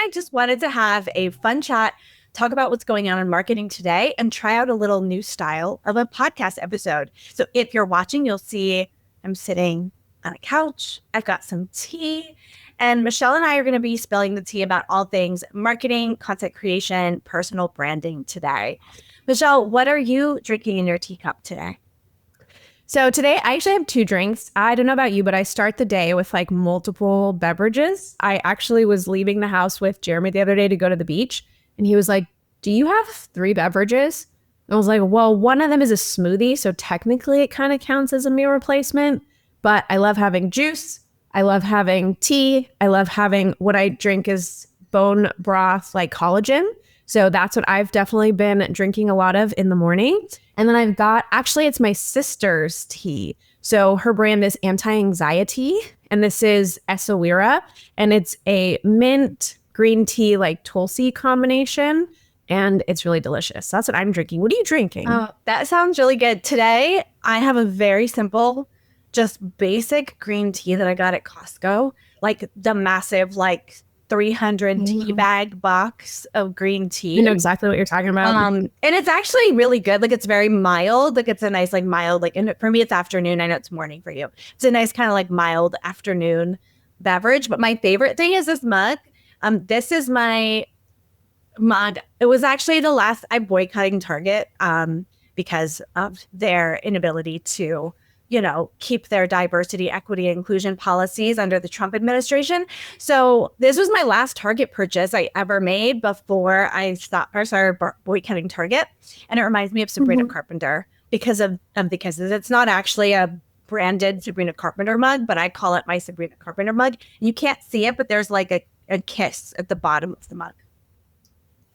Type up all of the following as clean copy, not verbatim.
I just wanted to have a fun chat, talk about what's going on in marketing today, and try out a little new style of a podcast episode. So if you're watching, you'll see I'm sitting on a couch. I've got some tea, and Michelle and I are going to be spilling the tea about all things marketing, content creation, personal branding today. Michelle, what are you drinking in your teacup today? So today I actually have two drinks. I don't know about you, but I start the day with like multiple beverages. I actually was leaving the house with Jeremy the other day to go to the beach, and he was like, "Do you have three beverages?" And I was like, "Well, one of them is a smoothie, so technically it kind of counts as a meal replacement, but I love having juice. I love having tea. I love having what I drink is bone broth, like collagen. So that's what I've definitely been drinking a lot of in the morning. And then I've got, actually, it's my sister's tea. So her brand is Anti-Anxiety, and this is Essaouira, and it's a mint green tea, like Tulsi combination, and it's really delicious. That's what I'm drinking. What are you drinking? Oh, that sounds really good. Today, I have a very simple, just basic green tea that I got at Costco, like the massive, like 300 tea bag box of green tea. You know exactly what you're talking about. And it's actually really good. Like, it's very mild. Like, it's a nice, like, mild, like, and for me, it's afternoon. I know it's morning for you. It's a nice kind of like mild afternoon beverage. But my favorite thing is this mug. This is my mug. It was actually the last I boycotting Target because of their inability to, keep their diversity, equity, inclusion policies under the Trump administration. So this was my last Target purchase I ever made before I started boycotting Target. And it reminds me of Sabrina Carpenter because of the kisses. It's not actually a branded Sabrina Carpenter mug, but I call it my Sabrina Carpenter mug. You can't see it, but there's like a kiss at the bottom of the mug.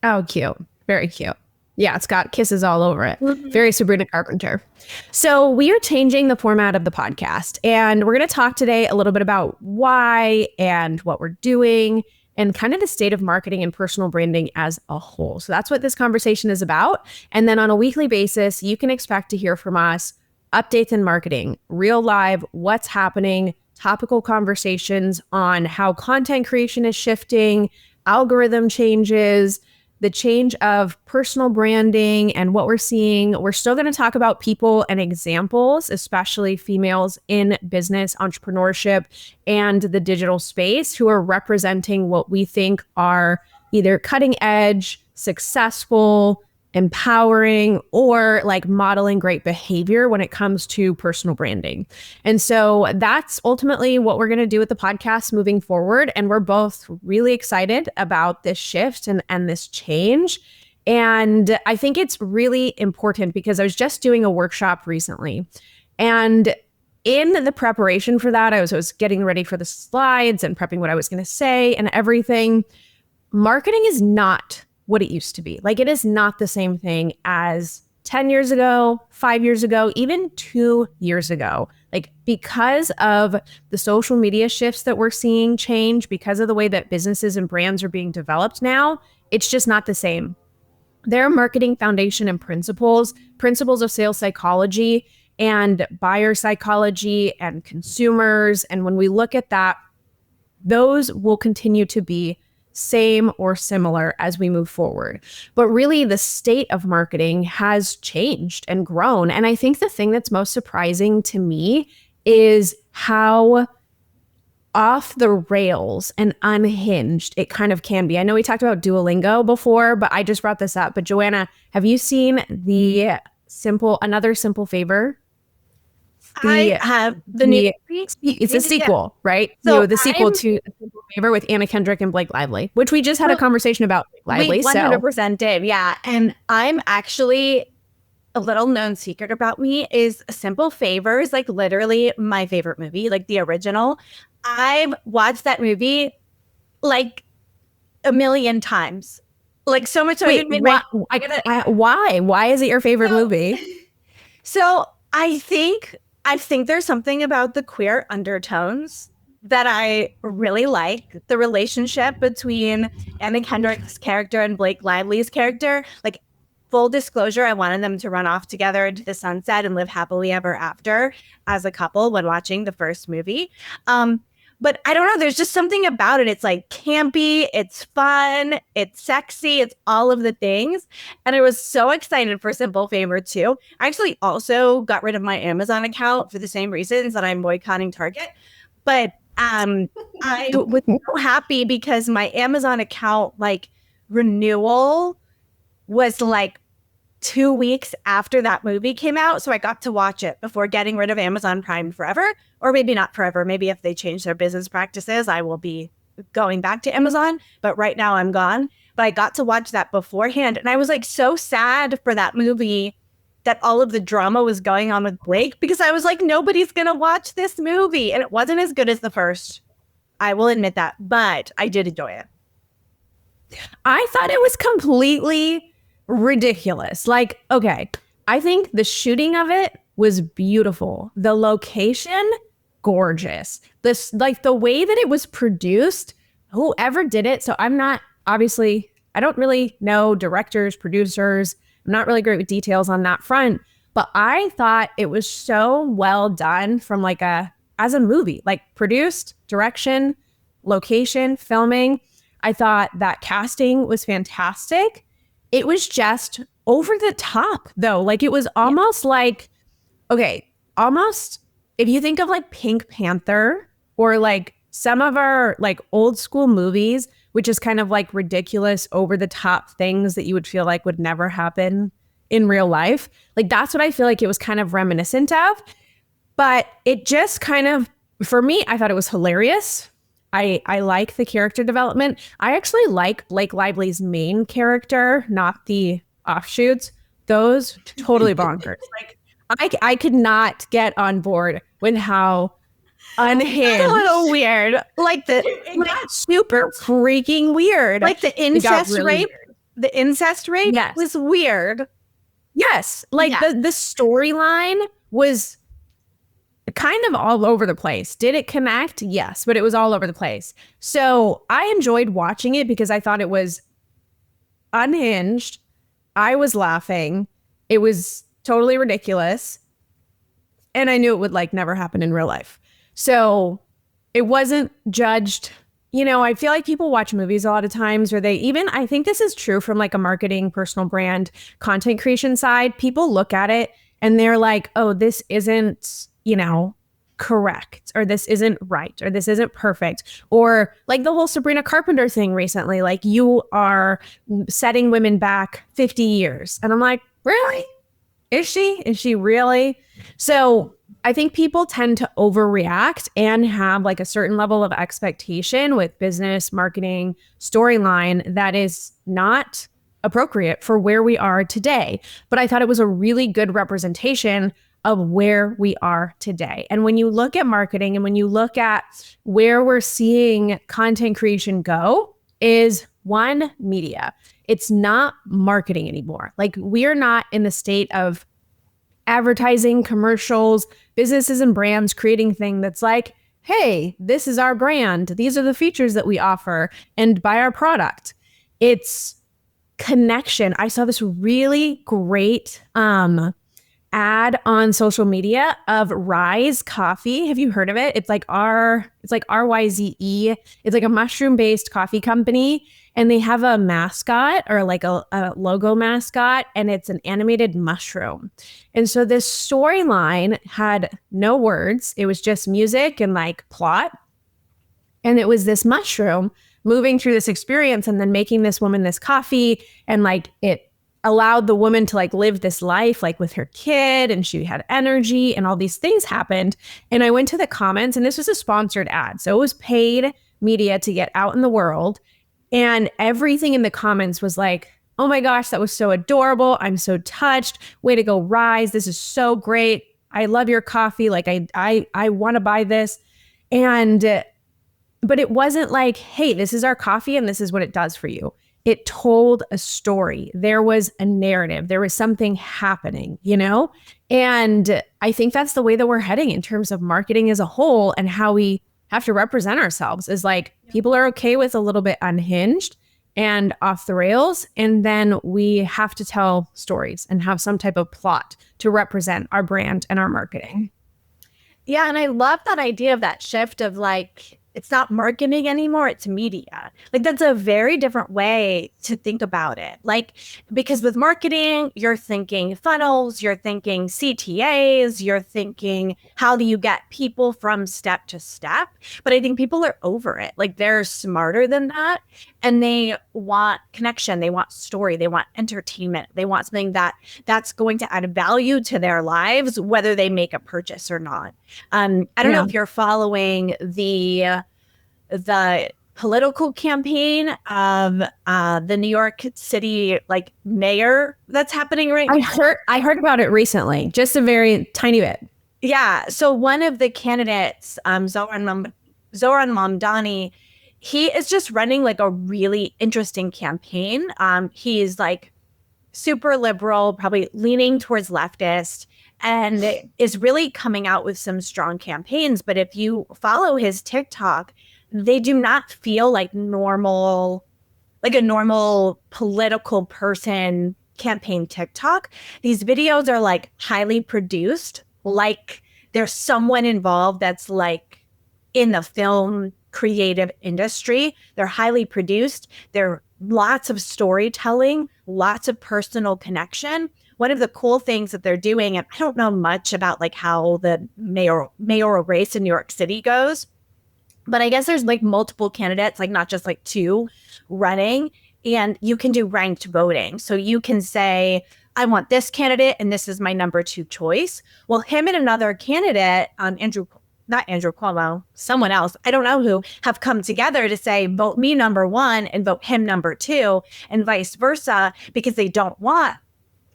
Oh, cute. Very cute. Yeah, it's got kisses all over it. Very Sabrina Carpenter. So we are changing the format of the podcast, and we're going to talk today a little bit about why and what we're doing and kind of the state of marketing and personal branding as a whole. So that's what this conversation is about. And then on a weekly basis, you can expect to hear from us updates in marketing, real live, what's happening, topical conversations on how content creation is shifting, algorithm changes, the change of personal branding and what we're seeing. We're still going to talk about people and examples, especially females in business, entrepreneurship, and the digital space who are representing what we think are either cutting edge, successful, empowering, or like modeling great behavior when it comes to personal branding. And so that's ultimately what we're going to do with the podcast moving forward. And we're both really excited about this shift and this change. And I think it's really important because I was just doing a workshop recently. And in the preparation for that, I was getting ready for the slides and prepping what I was going to say and everything. Marketing is not what it used to be. Like, it is not the same thing as 10 years ago, 5 years ago, even 2 years ago. Like, because of the social media shifts that we're seeing change, because of the way that businesses and brands are being developed now, it's just not the same. There are marketing foundation and principles of sales psychology and buyer psychology and consumers. And when we look at that, those will continue to be same or similar as we move forward. But really, the state of marketing has changed and grown. And I think the thing that's most surprising to me is how off the rails and unhinged it kind of can be. I know we talked about Duolingo before, but I just brought this up. But Joanna, have you seen another simple favor? I have the new. It's a sequel, right? So the sequel to A Simple Favor with Anna Kendrick and Blake Lively, which we just had a conversation about Blake Lively. We 100% did, yeah. And I'm actually, a little known secret about me is Simple Favor is like literally my favorite movie, like the original. I've watched that movie like a million times, like so much. So wait, why? Why is it your favorite movie? So I think there's something about the queer undertones that I really like. The relationship between Anna Kendrick's character and Blake Lively's character. Like, full disclosure, I wanted them to run off together into the sunset and live happily ever after as a couple when watching the first movie. But I don't know. There's just something about it. It's like campy, it's fun, it's sexy, it's all of the things. And I was so excited for Simple Favor too. I actually also got rid of my Amazon account for the same reasons that I'm boycotting Target. But I was so happy because my Amazon account like renewal was like 2 weeks after that movie came out. So I got to watch it before getting rid of Amazon Prime forever, or maybe not forever. Maybe if they change their business practices, I will be going back to Amazon. But right now I'm gone. But I got to watch that beforehand. And I was like so sad for that movie that all of the drama was going on with Blake, because I was like, nobody's going to watch this movie. And it wasn't as good as the first. I will admit that. But I did enjoy it. I thought it was completely ridiculous. Like, okay, I think the shooting of it was beautiful. The location, gorgeous. This, like the way that it was produced, whoever did it. So I'm not, obviously, I don't really know directors, producers. I'm not really great with details on that front, but I thought it was so well done from like as a movie, like produced, direction, location, filming. I thought that casting was fantastic. It was just over the top, though. Like, it was almost like, okay, almost if you think of like Pink Panther or like some of our like old school movies, which is kind of like ridiculous, over the top things that you would feel like would never happen in real life. Like, that's what I feel like it was kind of reminiscent of. But it just kind of, for me, I thought it was hilarious. I like the character development. I actually like Blake Lively's main character, not the offshoots. Those totally bonkers. Like I could not get on board with how unhinged. A little weird. Like super freaking weird. Like the incest really rape. Weird. The incest rape was weird. Yes. Like the storyline was kind of all over the place. Did it connect? Yes, but it was all over the place. So I enjoyed watching it because I thought it was unhinged. I was laughing. It was totally ridiculous. And I knew it would like never happen in real life. So it wasn't judged. You know, I feel like people watch movies a lot of times, or they even, I think this is true from like a marketing, personal brand, content creation side. People look at it and they're like, oh, this isn't, you know, correct, or this isn't right, or this isn't perfect, or like the whole Sabrina Carpenter thing recently, like you are setting women back 50 years. And I'm like, really? Is she really? So I think people tend to overreact and have like a certain level of expectation with business, marketing, storyline that is not appropriate for where we are today. But I thought it was a really good representation of where we are today. And when you look at marketing and when you look at where we're seeing content creation go, is one, media. It's not marketing anymore. Like, we are not in the state of advertising, commercials, businesses and brands creating thing that's like, hey, this is our brand. These are the features that we offer, and buy our product. It's connection. I saw this really great ad on social media of RYZE Coffee. Have you heard of it? It's like RYZE. It's like a mushroom-based coffee company, and they have a mascot, or like a logo mascot, and it's an animated mushroom. And so this storyline had no words. It was just music and like plot. And it was this mushroom moving through this experience and then making this woman this coffee, and like it allowed the woman to like live this life like with her kid, and she had energy, and all these things happened. And I went to the comments, and this was a sponsored ad, so it was paid media to get out in the world, and everything in the comments was like, oh my gosh, that was so adorable, I'm so touched, way to go RYZE, this is so great, I love your coffee, like I want to buy this. And but it wasn't like, hey, this is our coffee and this is what it does for you. It told a story. There was a narrative. There was something happening, you know? And I think that's the way that we're heading in terms of marketing as a whole, and how we have to represent ourselves, is like, people are okay with a little bit unhinged and off the rails. And then we have to tell stories and have some type of plot to represent our brand and our marketing. Yeah. And I love that idea of that shift of like, It's not marketing anymore, it's media. Like that's a very different way to think about it. Like, because with marketing, you're thinking funnels, you're thinking CTAs, you're thinking how do you get people from step to step? But I think people are over it. Like they're smarter than that, and they want connection, they want story, they want entertainment, they want something that's going to add value to their lives, whether they make a purchase or not. I don't know if you're following the political campaign of the New York City like mayor that's happening right now. I heard about it recently, just a very tiny bit. Yeah. So one of the candidates, Zoran Mamdani, he is just running like a really interesting campaign. He's like super liberal, probably leaning towards leftist, and is really coming out with some strong campaigns. But if you follow his TikTok, they do not feel like a normal political person campaign TikTok. These videos are like highly produced, like there's someone involved that's like in the film creative industry. They're highly produced. They're lots of storytelling, lots of personal connection. One of the cool things that they're doing, and I don't know much about like how the mayoral race in New York City goes, but I guess there's like multiple candidates, like not just like two running, and you can do ranked voting. So you can say, I want this candidate and this is my number 2 choice. Well, him and another candidate, not Andrew Cuomo, someone else, I don't know who, have come together to say, vote me number 1 and vote him number 2 and vice versa, because they don't want,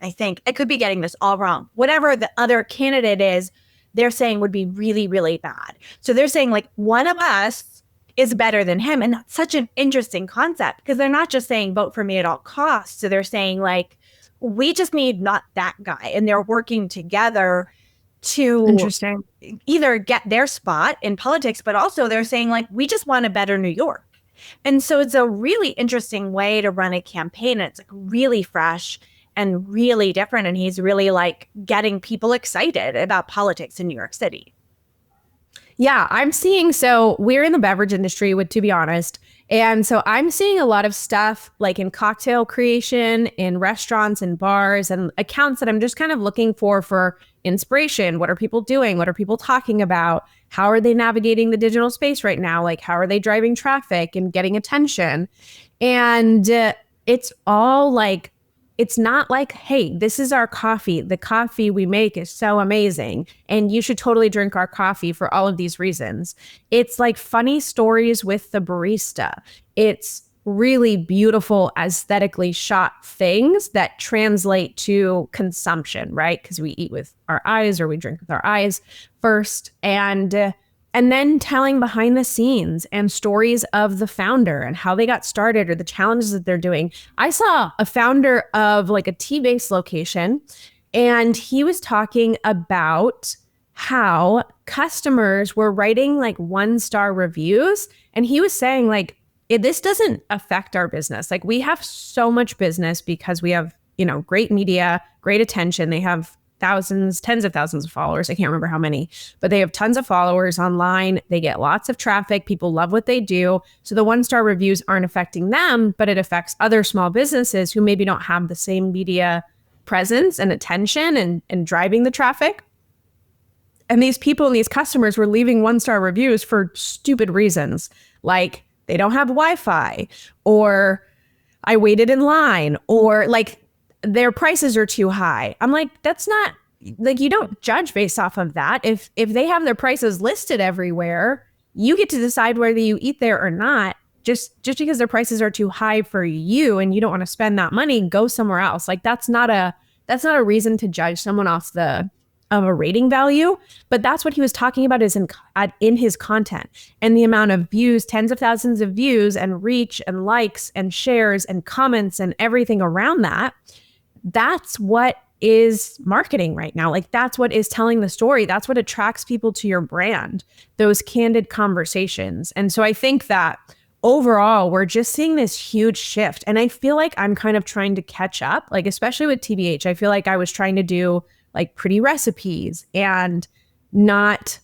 I think, I could be getting this all wrong, whatever the other candidate is, they're saying would be really, really bad. So they're saying like one of us is better than him. And that's such an interesting concept, because they're not just saying vote for me at all costs. So they're saying like, we just need not that guy. And they're working together to either get their spot in politics, but also they're saying like, we just want a better New York. And so it's a really interesting way to run a campaign. It's like really fresh and really different. And he's really like getting people excited about politics in New York City. Yeah, I'm seeing, so we're in the beverage industry, to be honest. And so I'm seeing a lot of stuff like in cocktail creation, in restaurants and bars, and accounts that I'm just kind of looking for inspiration. What are people doing? What are people talking about? How are they navigating the digital space right now? Like, how are they driving traffic and getting attention? And it's all like, it's not like, hey, this is our coffee. The coffee we make is so amazing, and you should totally drink our coffee for all of these reasons. It's like funny stories with the barista. It's really beautiful, aesthetically shot things that translate to consumption, right? Because we eat with our eyes, or we drink with our eyes first. And then telling behind the scenes and stories of the founder and how they got started or the challenges that they're doing. I saw a founder of like a tea-based location, and he was talking about how customers were writing like 1-star reviews. And he was saying like, this doesn't affect our business. Like, we have so much business because we have, great media, great attention. They have tens of thousands of followers. I can't remember how many, but they have tons of followers online. They get lots of traffic. People love what they do. So the 1-star reviews aren't affecting them, but it affects other small businesses who maybe don't have the same media presence and attention and driving the traffic. And these people and these customers were leaving 1-star reviews for stupid reasons, like they don't have Wi-Fi, or I waited in line, or like their prices are too high. I'm like, that's not, like, you don't judge based off of that. If they have their prices listed everywhere, you get to decide whether you eat there or not. Just because their prices are too high for you and you don't want to spend that money, go somewhere else. Like, that's not a reason to judge someone off of a rating value. But that's what he was talking about is in his content, and the amount of views, tens of thousands of views and reach and likes and shares and comments and everything around that. That's what is marketing right now. Like, that's what is telling the story. That's what attracts people to your brand, those candid conversations. And so I think that overall, we're just seeing this huge shift. And I feel like I'm kind of trying to catch up, like, especially with TBH. I feel like I was trying to do like pretty recipes and not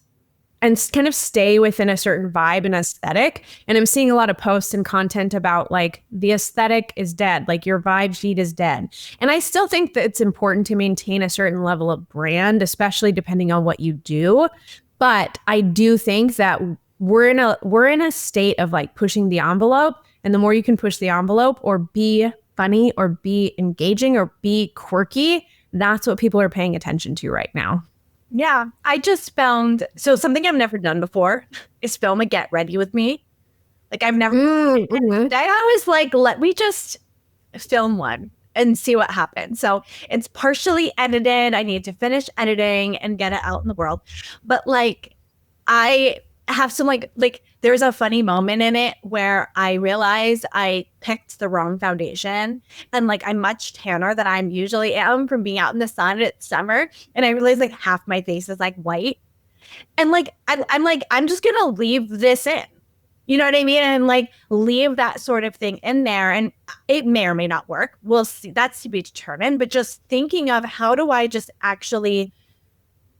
kind of stay within a certain vibe and aesthetic. And I'm seeing a lot of posts and content about like the aesthetic is dead, like your vibe sheet is dead. And I still think that it's important to maintain a certain level of brand, especially depending on what you do. But I do think that we're in a state of like pushing the envelope. And the more you can push the envelope or be funny or be engaging or be quirky, that's what people are paying attention to right now. Yeah, I just found, so something I've never done before is film a get ready with me. Like I've never, I was like, let me just film one and see what happens. So it's partially edited. I need to finish editing and get it out in the world. But like, I have some like there's a funny moment in it where I realized I picked the wrong foundation and like I'm much tanner than I usually am from being out in the sun. It's summer and I realized like half my face is like white and like I'm just gonna leave this in, you know what I mean, and like leave that sort of thing in there, and it may or may not work. We'll see. That's to be determined. But just thinking of how do I just actually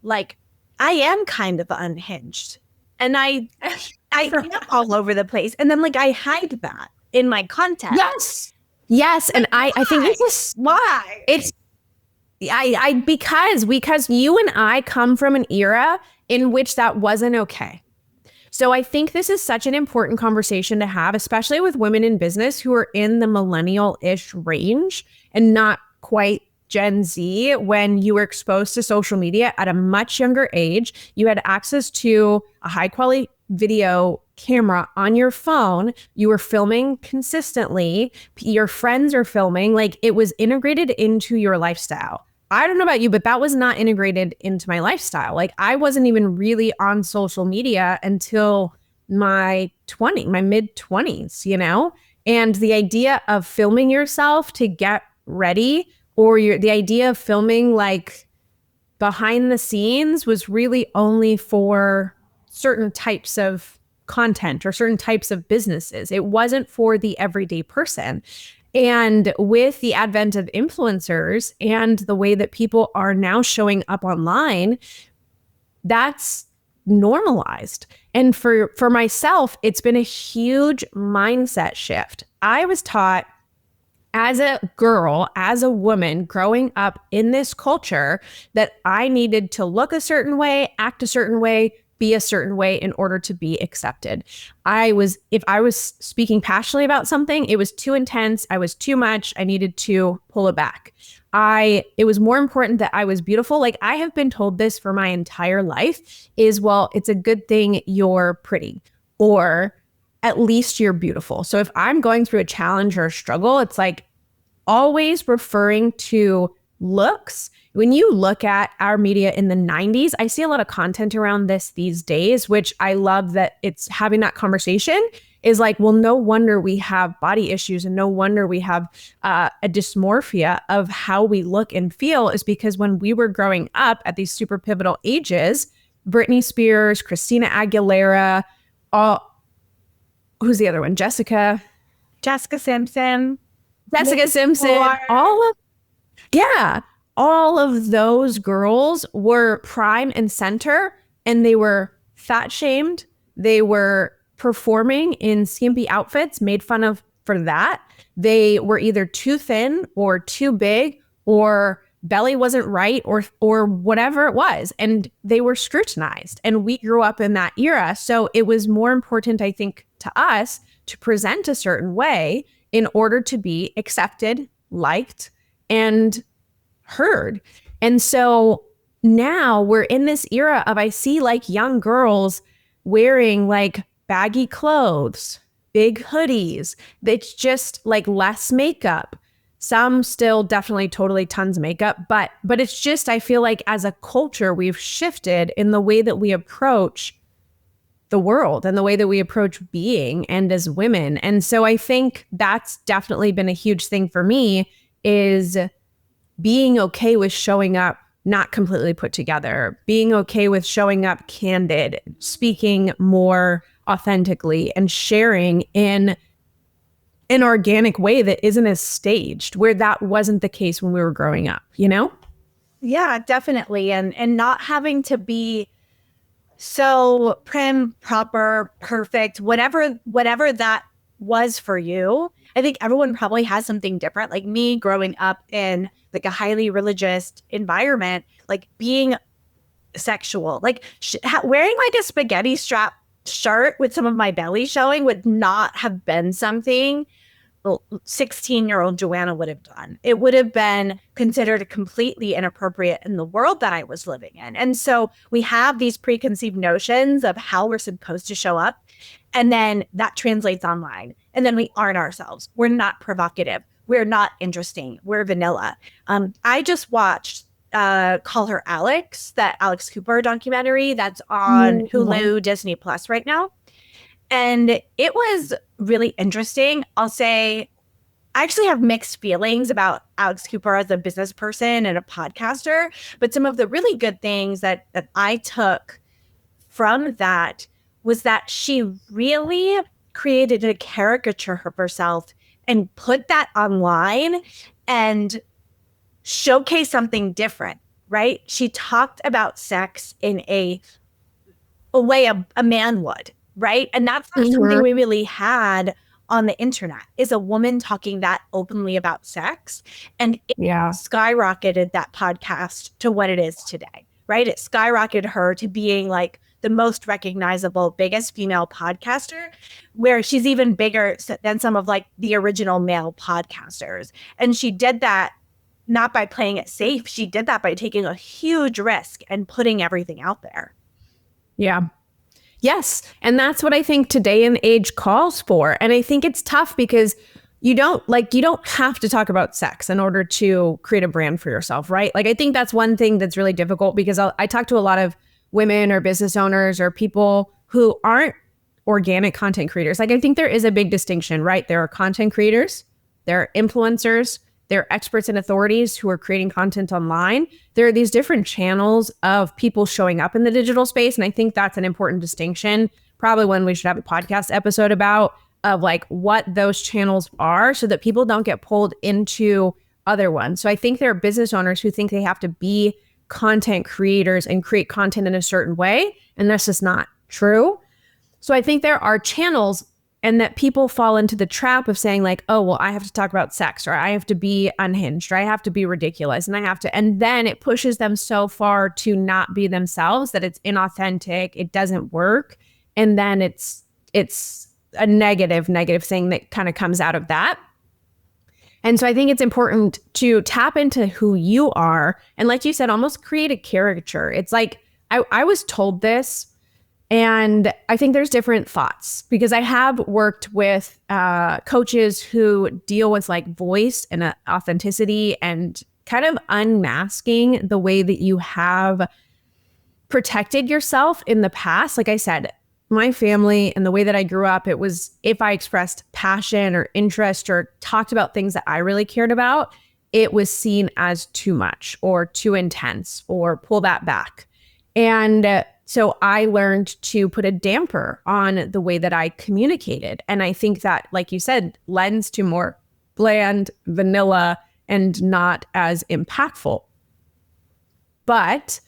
like I am kind of unhinged. And I am all over the place. And then like I hide that in my content. Yes. And I think this is why. It's because you and I come from an era in which that wasn't okay. So I think this is such an important conversation to have, especially with women in business who are in the millennial-ish range and not quite Gen Z. When you were exposed to social media at a much younger age, you had access to a high quality video camera on your phone. You were filming consistently. Your friends are filming. Like it was integrated into your lifestyle. I don't know about you, but that was not integrated into my lifestyle. Like I wasn't even really on social media until my mid 20s, you know? And the idea of filming yourself to get ready, or the idea of filming like behind the scenes, was really only for certain types of content or certain types of businesses. It wasn't for the everyday person. And with the advent of influencers and the way that people are now showing up online, that's normalized. And for myself, it's been a huge mindset shift. I was taught as a girl, as a woman growing up in this culture, that I needed to look a certain way, act a certain way, be a certain way in order to be accepted. If I was speaking passionately about something, it was too intense, I was too much, I needed to pull it back. It was more important that I was beautiful. Like I have been told this for my entire life is, well, it's a good thing you're pretty, or at least you're beautiful. So if I'm going through a challenge or a struggle, it's like always referring to looks. When you look at our media in the 90s, I see a lot of content around this these days, which I love that it's having that conversation is like, well, no wonder we have body issues and no wonder we have a dysmorphia of how we look and feel, is because when we were growing up at these super pivotal ages, Britney Spears, Christina Aguilera, who's the other one? Jessica Simpson, all of those girls were prime and center, and they were fat shamed. They were performing in skimpy outfits, made fun of for that. They were either too thin or too big, or belly wasn't right, or whatever it was. And they were scrutinized. And we grew up in that era. So it was more important, I think, to us to present a certain way in order to be accepted, liked, and heard. And so now we're in this era of, I see like young girls wearing like baggy clothes, big hoodies. It's just like less makeup. Some still definitely totally tons of makeup, but it's just, I feel like as a culture, we've shifted in the way that we approach the world and the way that we approach being and as women. And so I think that's definitely been a huge thing for me, is being okay with showing up not completely put together, being okay with showing up candid, speaking more authentically, and sharing in an organic way that isn't as staged, where that wasn't the case when we were growing up, you know? Yeah, definitely. And not having to be so prim, proper, perfect, whatever that was for you. I think everyone probably has something different. Like me growing up in like a highly religious environment, like being sexual, like wearing like a spaghetti strap shirt with some of my belly showing would not have been something 16-year-old Joanna would have done. It would have been considered completely inappropriate in the world that I was living in. And so we have these preconceived notions of how we're supposed to show up. And then that translates online. And then we aren't ourselves. We're not provocative. We're not interesting. We're vanilla. I just watched Call Her Alex, that Alex Cooper documentary that's on Hulu, Disney Plus right now. And it was really interesting. I'll say I actually have mixed feelings about Alex Cooper as a business person and a podcaster, but some of the really good things that I took from that was that she really created a caricature of herself and put that online and showcase something different, right? She talked about sex in a way a man would, right? And that's not something we really had on the internet, is a woman talking that openly about sex. And it skyrocketed that podcast to what it is today, right? It skyrocketed her to being like the most recognizable, biggest female podcaster, where she's even bigger than some of like the original male podcasters. And she did that not by playing it safe. She did that by taking a huge risk and putting everything out there. Yeah. Yes. And that's what I think today and age calls for. And I think it's tough because you don't have to talk about sex in order to create a brand for yourself, right? Like, I think that's one thing that's really difficult because I talk to a lot of women or business owners or people who aren't organic content creators. Like, I think there is a big distinction, right? There are content creators, there are influencers, there are experts and authorities who are creating content online. There are these different channels of people showing up in the digital space. And I think that's an important distinction, probably one we should have a podcast episode about, of like what those channels are so that people don't get pulled into other ones. So I think there are business owners who think they have to be content creators and create content in a certain way. And that's just not true. So I think there are channels, and that people fall into the trap of saying like, oh, well, I have to talk about sex, or I have to be unhinged, or I have to be ridiculous, and then it pushes them so far to not be themselves that it's inauthentic, it doesn't work. And then it's a negative thing that kind of comes out of that. And so I think it's important to tap into who you are. And like you said, almost create a caricature. It's like, I was told this, and I think there's different thoughts because I have worked with coaches who deal with like voice and authenticity and kind of unmasking the way that you have protected yourself in the past. Like I said, my family and the way that I grew up, it was if I expressed passion or interest or talked about things that I really cared about, it was seen as too much or too intense or pull that back. And so I learned to put a damper on the way that I communicated. And I think that, like you said, lends to more bland, vanilla, and not as impactful. But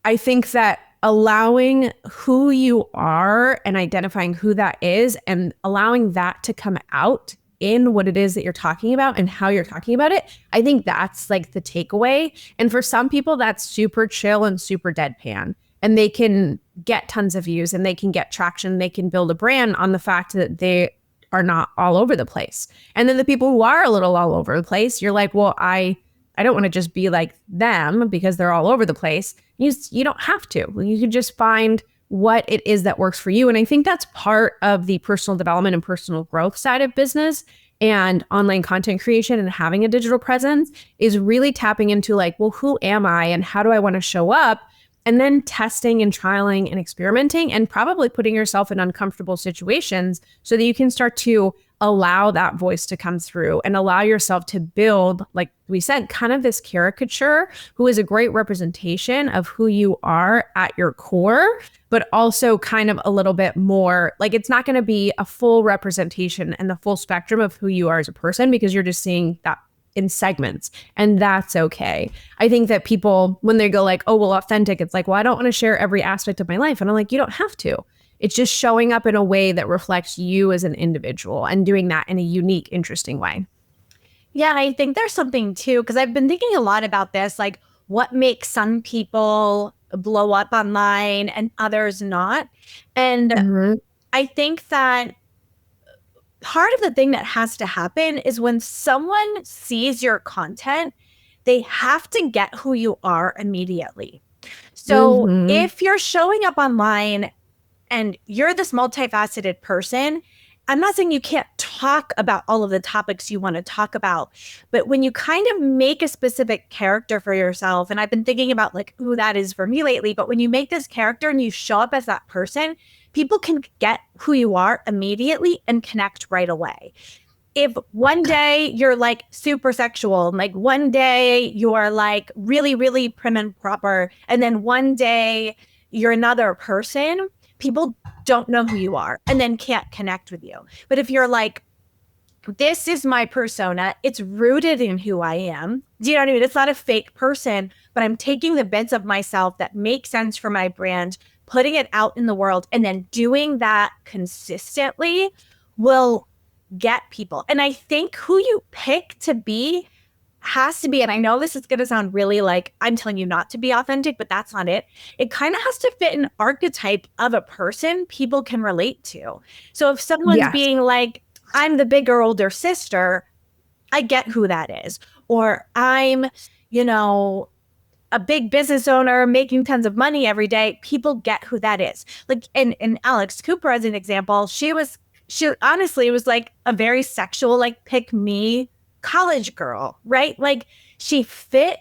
I think that allowing who you are and identifying who that is and allowing that to come out in what it is that you're talking about and how you're talking about it, I think that's like the takeaway. And for some people, that's super chill and super deadpan. And they can get tons of views and they can get traction. They can build a brand on the fact that they are not all over the place. And then the people who are a little all over the place, you're like, well, I don't want to just be like them because they're all over the place. You don't have to. You can just find what it is that works for you. And I think that's part of the personal development and personal growth side of business and online content creation and having a digital presence is really tapping into like, well, who am I and how do I want to show up? And then testing and trialing and experimenting and probably putting yourself in uncomfortable situations so that you can start to allow that voice to come through and allow yourself to build, like we said, kind of this caricature who is a great representation of who you are at your core, but also kind of a little bit more like it's not going to be a full representation and the full spectrum of who you are as a person because you're just seeing that in segments, and that's okay. I think that people, when they go like, oh, well, authentic, it's like, well, I don't want to share every aspect of my life. And I'm like, you don't have to. It's just showing up in a way that reflects you as an individual and doing that in a unique, interesting way. Yeah, I think there's something too, because I've been thinking a lot about this, like what makes some people blow up online and others not. And I think that part of the thing that has to happen is when someone sees your content, they have to get who you are immediately. So if you're showing up online and you're this multifaceted person, I'm not saying you can't talk about all of the topics you want to talk about, but when you kind of make a specific character for yourself, and I've been thinking about like who that is for me lately, but when you make this character and you show up as that person, people can get who you are immediately and connect right away. If one day you're like super sexual, like one day you're like really, really prim and proper, and then one day you're another person, people don't know who you are and then can't connect with you. But if you're like, this is my persona, it's rooted in who I am. Do you know what I mean? It's not a fake person, but I'm taking the bits of myself that make sense for my brand, putting it out in the world, and then doing that consistently will get people. And I think who you pick to be has to be, and I know this is going to sound really like I'm telling you not to be authentic, but that's not it. It kind of has to fit an archetype of a person people can relate to. So if someone's being like, I'm the bigger, older sister, I get who that is. Or I'm, you know, a big business owner making tons of money every day. People get who that is. Like in Alex Cooper, as an example, she honestly was like a very sexual, like pick me college girl, right? Like she fit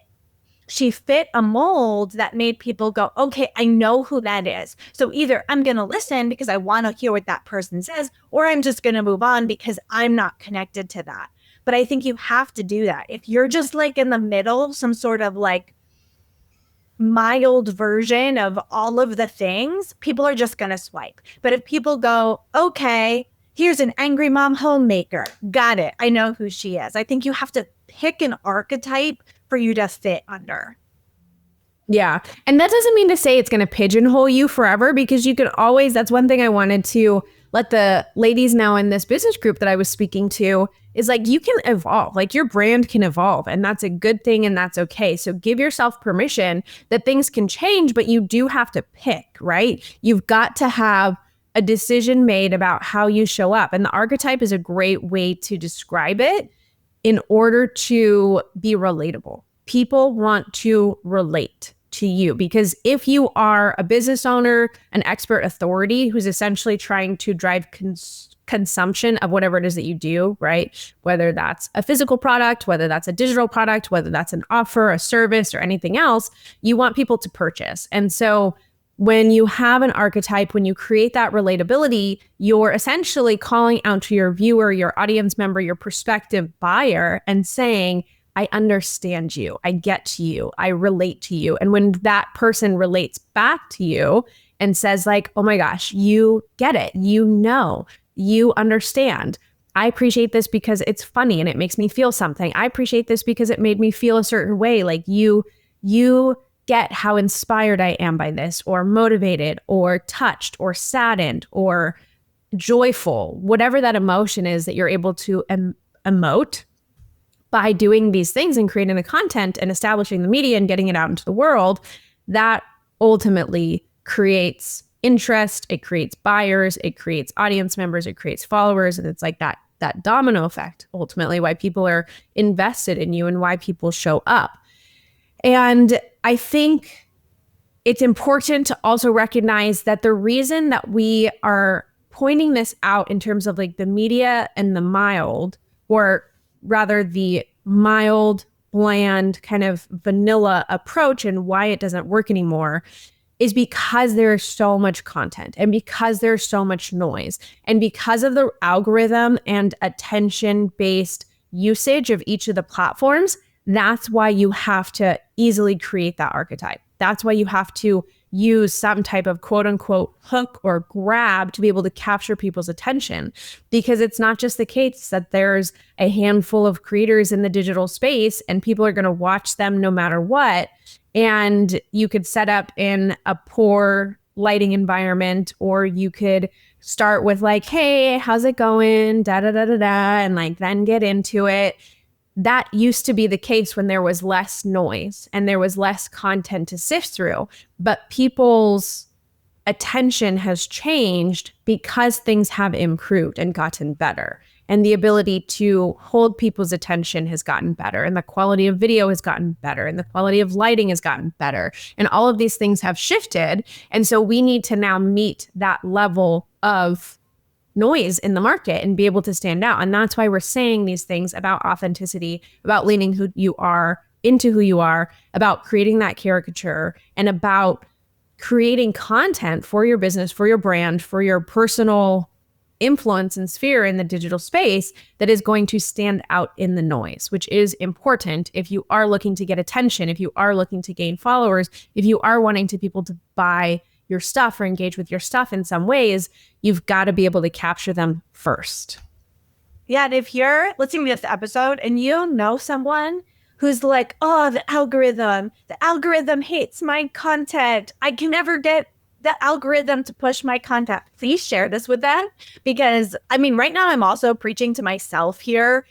a mold that made people go, okay, I know who that is. So either I'm going to listen because I want to hear what that person says, or I'm just going to move on because I'm not connected to that. But I think you have to do that. If you're just like in the middle, some sort of like mild version of all of the things, people are just going to swipe. But if people go, okay, here's an angry mom homemaker. Got it. I know who she is. I think you have to pick an archetype for you to fit under. Yeah. And that doesn't mean to say it's going to pigeonhole you forever, because you can always, that's one thing I wanted to let the ladies know in this business group that I was speaking to, is like, you can evolve, like your brand can evolve, and that's a good thing. And that's okay. So give yourself permission that things can change, but you do have to pick, right? You've got to have a decision made about how you show up. And the archetype is a great way to describe it in order to be relatable. People want to relate to you, because if you are a business owner, an expert authority who's essentially trying to drive consumption of whatever it is that you do, right? Whether that's a physical product, whether that's a digital product, whether that's an offer, a service, or anything else, you want people to purchase. And so when you have an archetype, when you create that relatability, you're essentially calling out to your viewer, your audience member, your prospective buyer, and saying, I understand you, I get to you, I relate to you. And when that person relates back to you and says like, oh my gosh, you get it, you know, you understand. I appreciate this because it's funny and it makes me feel something. I appreciate this because it made me feel a certain way. Like you get how inspired I am by this, or motivated, or touched, or saddened, or joyful, whatever that emotion is that you're able to emote by doing these things and creating the content and establishing the media and getting it out into the world. That ultimately creates interest, it creates buyers, it creates audience members, it creates followers. And it's like that domino effect, ultimately why people are invested in you and why people show up. And I think it's important to also recognize that the reason that we are pointing this out in terms of like the media and the mild, or rather the mild, bland, kind of vanilla approach, and why it doesn't work anymore, is because there's so much content, and because there's so much noise, and because of the algorithm and attention-based usage of each of the platforms. That's why you have to easily create that archetype. That's why you have to use some type of quote unquote hook or grab to be able to capture people's attention. Because it's not just the case that there's a handful of creators in the digital space and people are going to watch them no matter what. And you could set up in a poor lighting environment, or you could start with like, hey, how's it going? Da da da da da, and like then get into it. That used to be the case when there was less noise and there was less content to sift through. But people's attention has changed because things have improved and gotten better. And the ability to hold people's attention has gotten better. And the quality of video has gotten better. And the quality of lighting has gotten better. And all of these things have shifted. And so we need to now meet that level of noise in the market and be able to stand out. And that's why we're saying these things about authenticity, about leaning who you are into who you are, about creating that caricature, and about creating content for your business, for your brand, for your personal influence and sphere in the digital space that is going to stand out in the noise, which is important if you are looking to get attention, if you are looking to gain followers, if you are wanting to people to buy your stuff or engage with your stuff in some ways. You've got to be able to capture them first. Yeah, and if you're listening to this episode and you know someone who's like, oh, the algorithm hates my content, I can never get the algorithm to push my content, please share this with them. Because I mean, right now I'm also preaching to myself here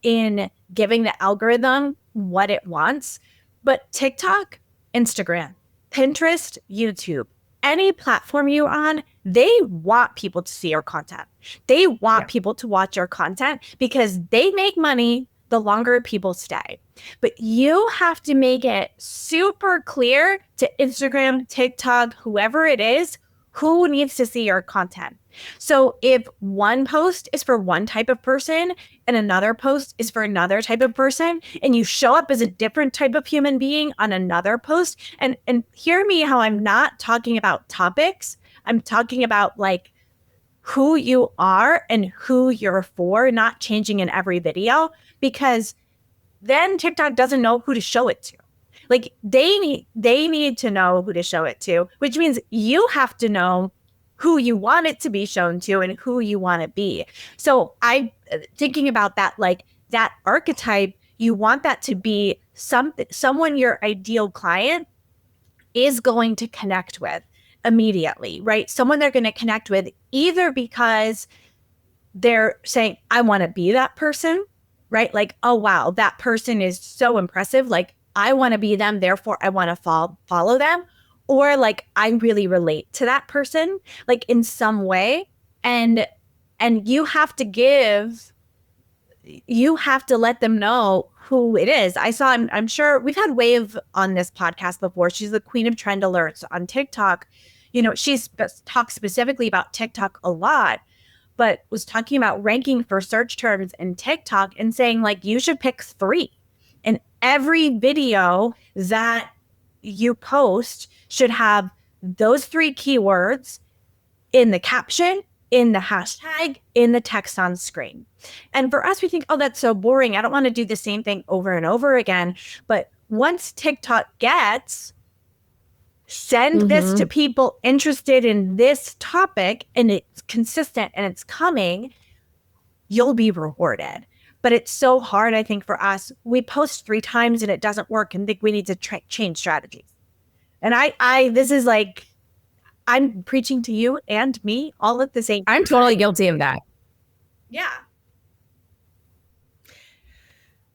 in giving the algorithm what it wants. But TikTok, Instagram, Pinterest, YouTube, any platform you're on, they want people to see your content. They want people to watch your content because they make money the longer people stay. But you have to make it super clear to Instagram, TikTok, whoever it is, who needs to see your content. So if one post is for one type of person and another post is for another type of person, and you show up as a different type of human being on another post, and hear me how I'm not talking about topics, I'm talking about like who you are and who you're for, not changing in every video, because then TikTok doesn't know who to show it to. Like they need to know who to show it to, which means you have to know who you want it to be shown to and who you want to be. So I thinking about that, like that archetype, you want that to be someone your ideal client is going to connect with immediately, right? Someone they're going to connect with either because they're saying, I want to be that person, right? Like, oh, wow, that person is so impressive. Like, I want to be them. Therefore, I want to follow them. Or like, I really relate to that person, like in some way. And you have to let them know who it is. I'm sure we've had Wave on this podcast before. She's the queen of trend alerts on TikTok. You know, she's talked specifically about TikTok a lot, but was talking about ranking for search terms in TikTok and saying like, you should pick 3. And every video that you post should have those 3 keywords in the caption, in the hashtag, in the text on screen. And for us, we think, oh, that's so boring. I don't want to do the same thing over and over again. But once TikTok gets, send this to people interested in this topic, and it's consistent and it's coming, you'll be rewarded. But it's so hard, I think, for us. We post 3 times and it doesn't work and think we need to change strategies. And this is like, I'm preaching to you and me all at the same time. I'm totally guilty of that. Yeah.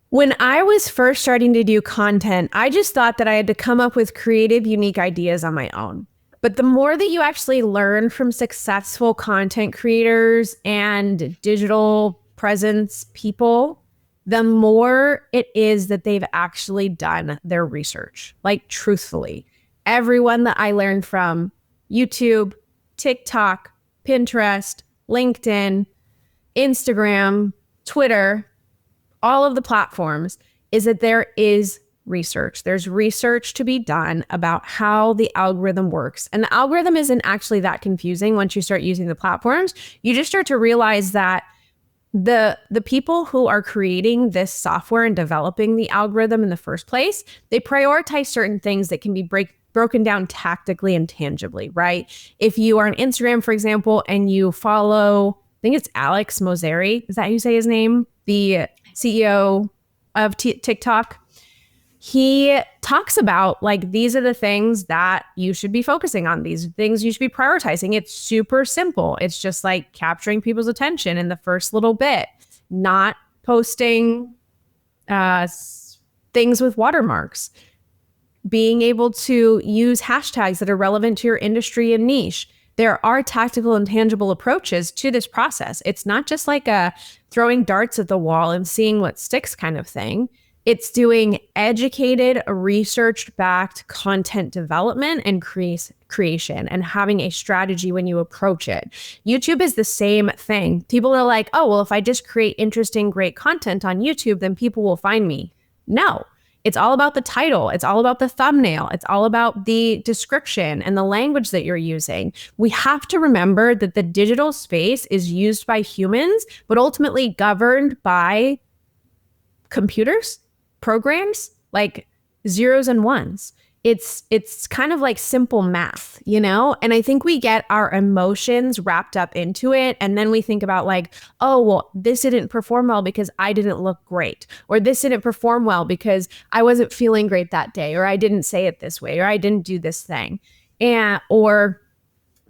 When I was first starting to do content, I just thought that I had to come up with creative, unique ideas on my own. But the more that you actually learn from successful content creators and digital presence people, the more it is that they've actually done their research. Like, truthfully, everyone that I learned from, YouTube, TikTok, Pinterest, LinkedIn, Instagram, Twitter, all of the platforms, is that there is research. There's research to be done about how the algorithm works. And the algorithm isn't actually that confusing once you start using the platforms. You just start to realize that the people who are creating this software and developing the algorithm in the first place, they prioritize certain things that can be broken down tactically and tangibly, right? If you are on Instagram, for example, and you follow, I think it's Alex Mosseri, is that how you say his name? The CEO of TikTok. He talks about like, these are the things that you should be focusing on, these things you should be prioritizing. It's super simple. It's just like capturing people's attention in the first little bit, not posting things with watermarks, being able to use hashtags that are relevant to your industry and niche. There are tactical and tangible approaches to this process. It's not just like a throwing darts at the wall and seeing what sticks kind of thing. It's doing educated, research-backed content development and creation and having a strategy when you approach it. YouTube is the same thing. People are like, oh, well, if I just create interesting, great content on YouTube, then people will find me. No, it's all about the title. It's all about the thumbnail. It's all about the description and the language that you're using. We have to remember that the digital space is used by humans, but ultimately governed by computers, programs, like zeros and ones. It's kind of like simple math, you know? And I think we get our emotions wrapped up into it. And then we think about like, oh, well, this didn't perform well because I didn't look great. Or this didn't perform well because I wasn't feeling great that day. Or I didn't say it this way. Or I didn't do this thing. Or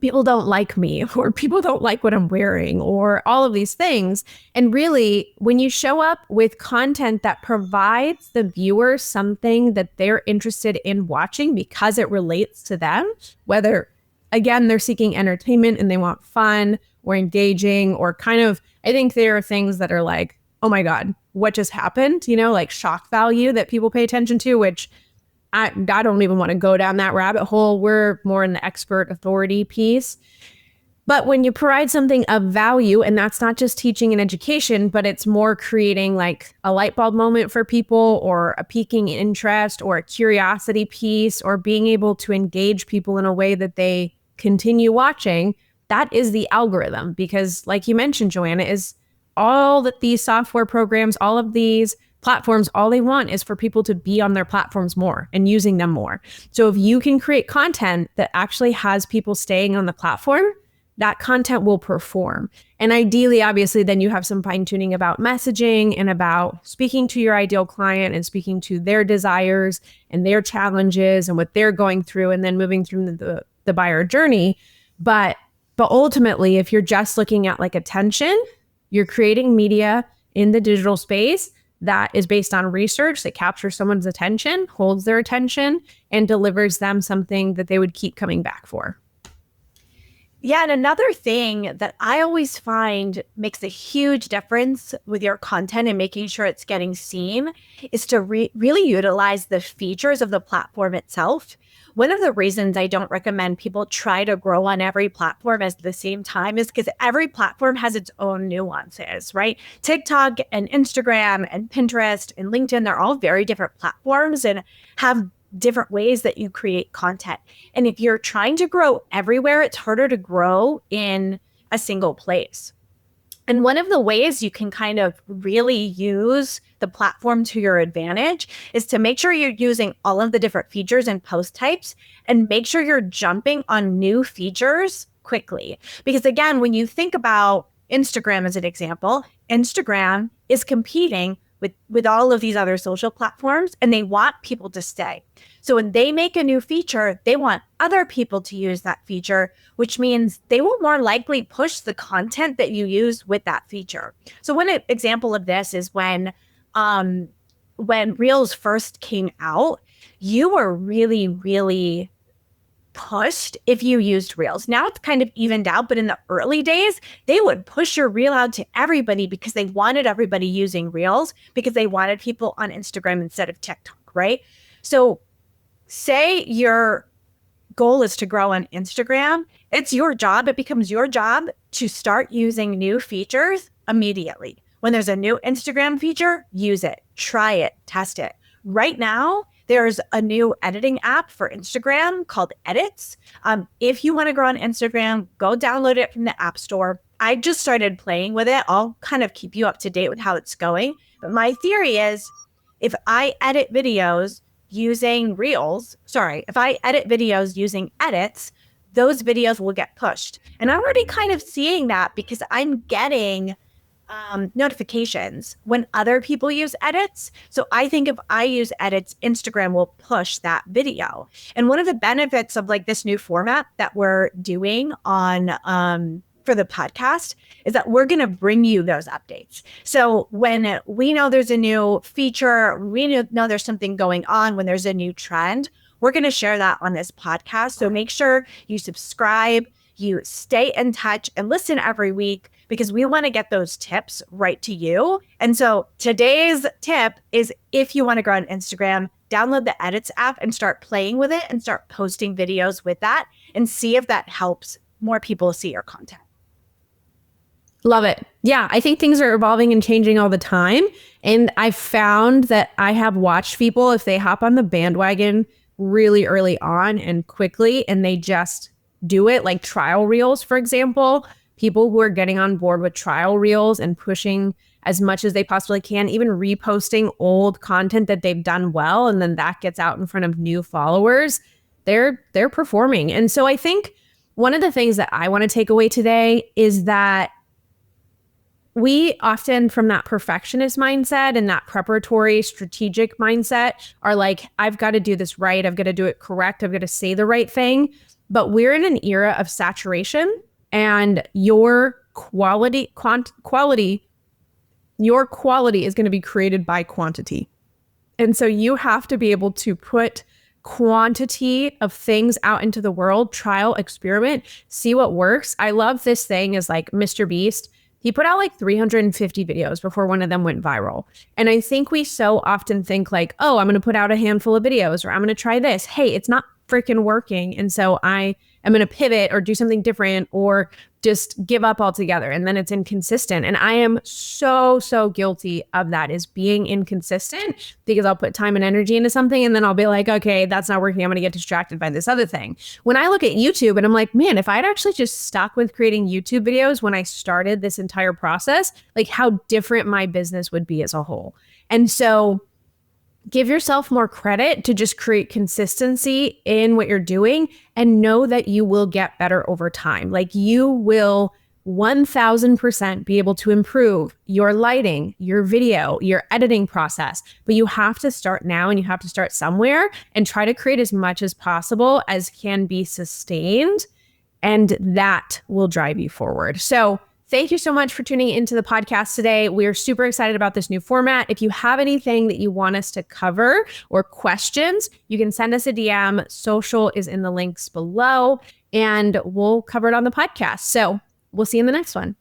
people don't like me, or people don't like what I'm wearing, or all of these things. And really, when you show up with content that provides the viewer something that they're interested in watching because it relates to them, whether, again, they're seeking entertainment and they want fun or engaging, or kind of, I think there are things that are like, oh my God, what just happened? You know, like shock value that people pay attention to, which I don't even want to go down that rabbit hole. We're more in the expert authority piece. But when you provide something of value, and that's not just teaching and education, but it's more creating like a light bulb moment for people, or a piquing interest, or a curiosity piece, or being able to engage people in a way that they continue watching, that is the algorithm. Because like you mentioned, Joanna, is all that these software programs, all of these platforms, all they want is for people to be on their platforms more and using them more. So if you can create content that actually has people staying on the platform, that content will perform. And ideally, obviously, then you have some fine tuning about messaging and about speaking to your ideal client and speaking to their desires and their challenges and what they're going through, and then moving through the buyer journey. But ultimately, if you're just looking at like attention, you're creating media in the digital space that is based on research that captures someone's attention, holds their attention, and delivers them something that they would keep coming back for. Yeah, and another thing that I always find makes a huge difference with your content and making sure it's getting seen is to really utilize the features of the platform itself. One of the reasons I don't recommend people try to grow on every platform at the same time is because every platform has its own nuances, right? TikTok and Instagram and Pinterest and LinkedIn, they're all very different platforms and have different ways that you create content. And if you're trying to grow everywhere, it's harder to grow in a single place. And one of the ways you can kind of really use the platform to your advantage is to make sure you're using all of the different features and post types, and make sure you're jumping on new features quickly. Because again, when you think about Instagram as an example, Instagram is competing with all of these other social platforms, and they want people to stay. So when they make a new feature, they want other people to use that feature, which means they will more likely push the content that you use with that feature. So one example of this is when Reels first came out, you were really, really pushed if you used Reels. Now it's kind of evened out, but in the early days, they would push your Reel out to everybody because they wanted everybody using Reels, because they wanted people on Instagram instead of TikTok, right? So say your goal is to grow on Instagram, it's your job, it becomes your job to start using new features immediately. When there's a new Instagram feature, use it, try it, test it. Right now, there's a new editing app for Instagram called Edits. If you want to grow on Instagram, go download it from the App Store. I just started playing with it. I'll kind of keep you up to date with how it's going. But my theory is, if I edit videos, using if I edit videos using edits, those videos will get pushed. And I'm already kind of seeing that because I'm getting notifications when other people use edits. So I think if I use edits, Instagram will push that video. And one of the benefits of like this new format that we're doing on for the podcast is that we're going to bring you those updates. So when we know there's a new feature, we know there's something going on, when there's a new trend, we're going to share that on this podcast. So make sure you subscribe, you stay in touch and listen every week, because we want to get those tips right to you. And so today's tip is, if you want to grow on Instagram, download the Edits app and start playing with it and start posting videos with that and see if that helps more people see your content. Love it. Yeah, I think things are evolving and changing all the time. And I found that I have watched people, if they hop on the bandwagon really early on and quickly, and they just do it, like trial reels, for example, people who are getting on board with trial reels and pushing as much as they possibly can, even reposting old content that they've done well, and then that gets out in front of new followers, they're performing. And so I think one of the things that I want to take away today is that we often, from that perfectionist mindset and that preparatory strategic mindset, are like, I've got to do this right. I've got to do it correct. I've got to say the right thing. But we're in an era of saturation, and your quality is going to be created by quantity. And so you have to be able to put quantity of things out into the world, trial, experiment, see what works. I love this thing is like Mr. Beast. He put out like 350 videos before one of them went viral. And I think we so often think like, oh, I'm going to put out a handful of videos, or I'm going to try this. Hey, it's not freaking working. And so I am going to pivot or do something different, or just give up altogether. And then it's inconsistent. And I am so guilty of that, is being inconsistent, because I'll put time and energy into something and then I'll be like, okay, that's not working. I'm going to get distracted by this other thing. When I look at YouTube and I'm like, man, if I'd actually just stuck with creating YouTube videos when I started this entire process, like how different my business would be as a whole. And so give yourself more credit to just create consistency in what you're doing, and know that you will get better over time. Like you will 1000% be able to improve your lighting, your video, your editing process. But you have to start now, and you have to start somewhere, and try to create as much as possible as can be sustained. And that will drive you forward. So thank you so much for tuning into the podcast today. We're super excited about this new format. If you have anything that you want us to cover or questions, you can send us a DM. Social is in the links below, and we'll cover it on the podcast. So we'll see you in the next one.